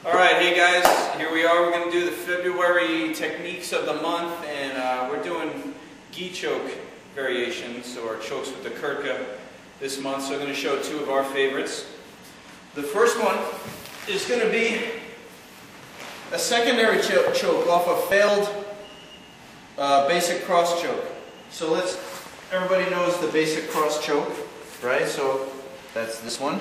Alright, hey guys, here we are. We're going to do the February techniques of the month, and we're doing gi choke variations, or chokes with the kurtka this month. So I'm going to show two of our favorites. The first one is going to be a secondary choke off a failed basic cross choke. So everybody knows the basic cross choke, right? So that's this one.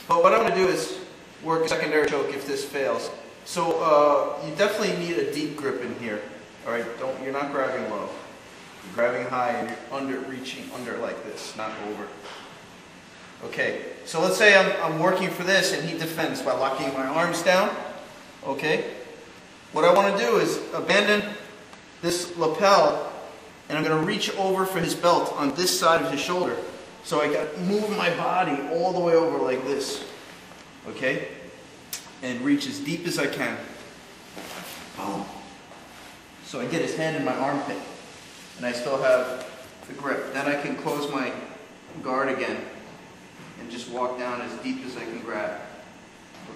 But what I'm going to do is work a secondary choke if this fails. So you definitely need a deep grip in here. All right, you're not grabbing low. You're grabbing high and you're reaching under like this, not over. Okay, so let's say I'm working for this and he defends by locking my arms down. Okay, what I want to do is abandon this lapel and I'm going to reach over for his belt on this side of his shoulder. So I got to move my body all the way over like this. Okay, and reach as deep as I can. Boom. So I get his hand in my armpit, and I still have the grip. Then I can close my guard again, and just walk down as deep as I can grab.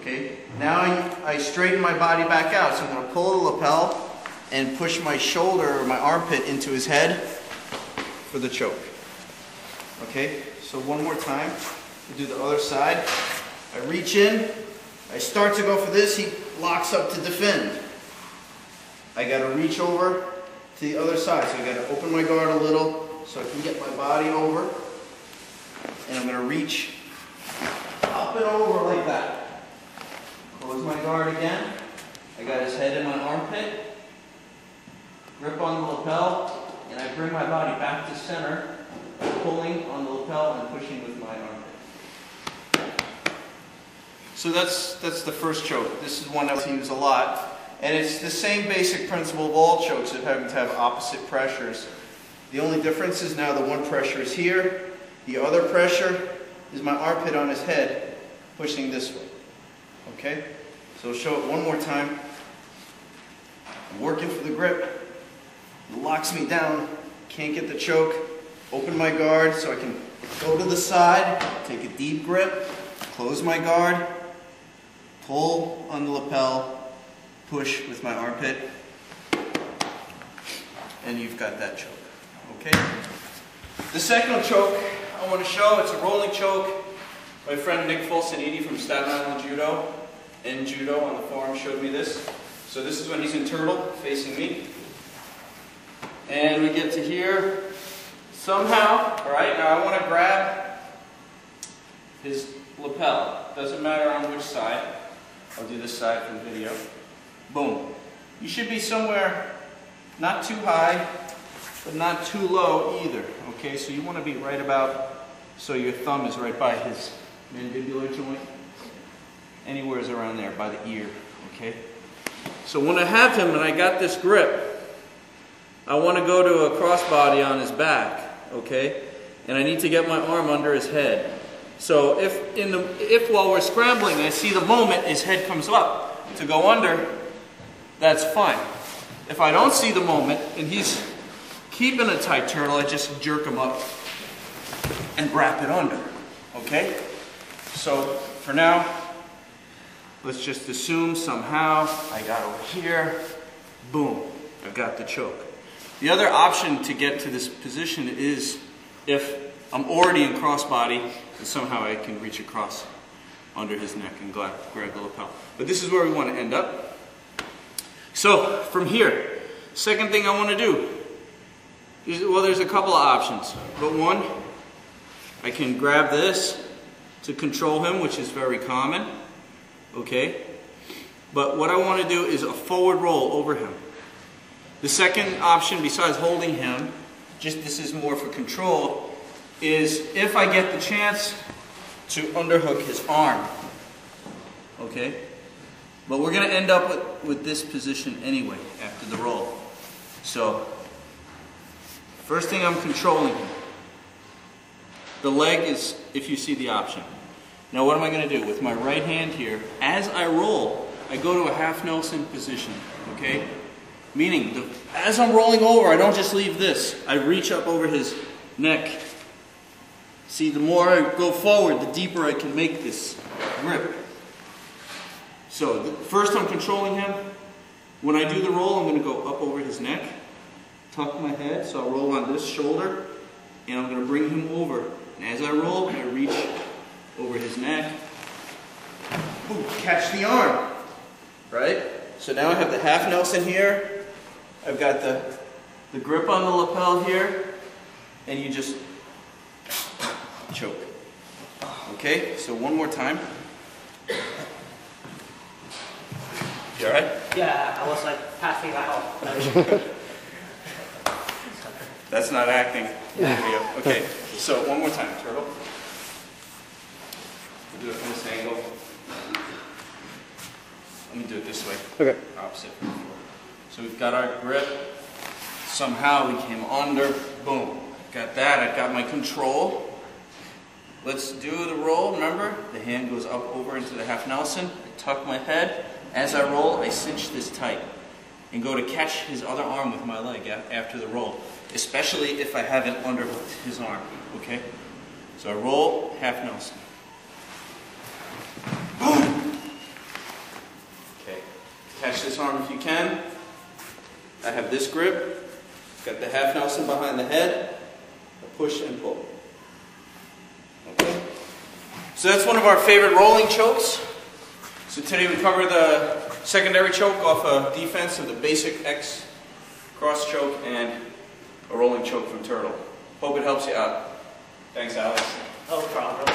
Okay, now I straighten my body back out, so I'm going to pull the lapel and push my shoulder or my armpit into his head for the choke. Okay, so one more time, we do the other side. I reach in, I start to go for this, he locks up to defend. I got to reach over to the other side, so I got to open my guard a little so I can get my body over, and I'm going to reach up and over like that. Close my guard again, I got his head in my armpit, grip on the lapel, and I bring my body back to center, pulling on the lapel and pushing with my armpit. So that's the first choke. This is one that we use a lot. And it's the same basic principle of all chokes of having to have opposite pressures. The only difference is now the one pressure is here. The other pressure is my armpit on his head pushing this way. Okay? So I'll show it one more time. I'm working for the grip. It locks me down. Can't get the choke. Open my guard so I can go to the side, take a deep grip, close my guard, pull on the lapel, push with my armpit, and you've got that choke. Okay? The second choke I want to show, it's a rolling choke. My friend Nick Fulciniti from Staten Island Judo and Judo on the forum showed me this. So this is when he's in turtle, facing me. And we get to here somehow. Alright, now I want to grab his lapel. Doesn't matter on which side. I'll do this side for the video. Boom. You should be somewhere not too high, but not too low either. Okay, so you want to be right about, so your thumb is right by his mandibular joint. Anywhere's around there, by the ear. Okay? So when I have him and I got this grip, I want to go to a crossbody on his back. Okay? And I need to get my arm under his head. So if while we're scrambling I see the moment his head comes up to go under, that's fine. If I don't see the moment and he's keeping a tight turtle, I just jerk him up and wrap it under. Okay? So for now, let's just assume somehow I got over here, boom, I got the choke. The other option to get to this position is if I'm already in crossbody, and somehow I can reach across under his neck and grab the lapel. But this is where we want to end up. So from here, second thing I want to do is, well, there's a couple of options. But one, I can grab this to control him, which is very common. Okay? But what I want to do is a forward roll over him. The second option, besides holding him, this is more for control, is if I get the chance to underhook his arm. Okay? But we're going to end up with this position anyway after the roll. So, first thing, I'm controlling him. The leg is, if you see the option. Now what am I going to do? With my right hand here, as I roll, I go to a half Nelson position. Okay? Meaning, as I'm rolling over, I don't just leave this. I reach up over his neck. See, the more I go forward, the deeper I can make this grip. So So first I'm controlling him. When I do the roll, I'm going to go up over his neck, tuck my head, so I'll roll on this shoulder, and I'm going to bring him over. And as I roll, I reach over his neck, boom, catch the arm, right? So now I have the half Nelson here, I've got the grip on the lapel here, and you just choke. Okay, so one more time. You alright? Yeah, I was like passing out. That's not acting. Video. Okay, so one more time, turtle. We'll do it from this angle. Let me do it this way. Okay. Opposite. So we've got our grip. Somehow we came under. Boom. Got that. I've got my control. Let's do the roll. Remember, the hand goes up over into the half Nelson. I tuck my head. As I roll, I cinch this tight and go to catch his other arm with my leg after the roll, especially if I haven't underhooked his arm, okay? So I roll, half Nelson. Boom! Okay, catch this arm if you can. I have this grip, got the half Nelson behind the head, I push and pull. Okay? So that's one of our favorite rolling chokes. So today we cover the secondary choke off a defense of the basic X cross choke and a rolling choke from turtle. Hope it helps you out. Thanks, Alex. No problem.